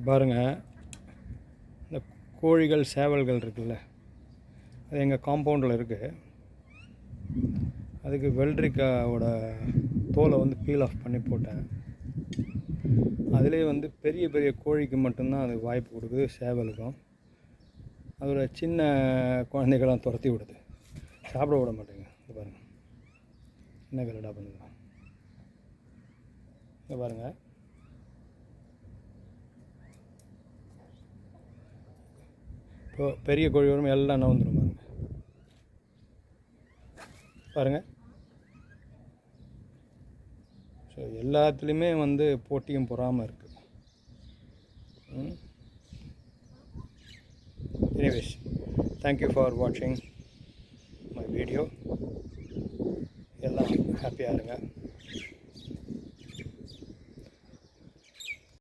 பாருங்கள், இந்த கோழிகள் சேவல்கள் இருக்குல்ல, அது எங்கள் காம்பவுண்டில் இருக்குது. அதுக்கு வெள்ளரிக்காவோட தோலை வந்து பீல் ஆஃப் பண்ணி போட்டேன். அதிலே வந்து பெரிய பெரிய கோழிக்கு மட்டும்தான் அது வாய்ப்பு கொடுக்குது, சேவலுக்கும். அதோட சின்ன குழந்தைகள்லாம் துரத்தி விடுது, சாப்பிட விட மாட்டேங்க. இது பாருங்கள் என்ன கலடா பண்ணுங்க. இங்கே பாருங்கள், இப்போ பெரிய கோழி வரும் எல்லாம் நவுந்துடும் பாருங்கள். ஸோ எல்லாத்துலேயுமே வந்து போட்டியும் பொறாமல் இருக்குது. எனிவேஸ், தேங்க்யூ ஃபார் வாட்சிங் மை வீடியோ. எல்லாம் ஹாப்பியாக இருங்க.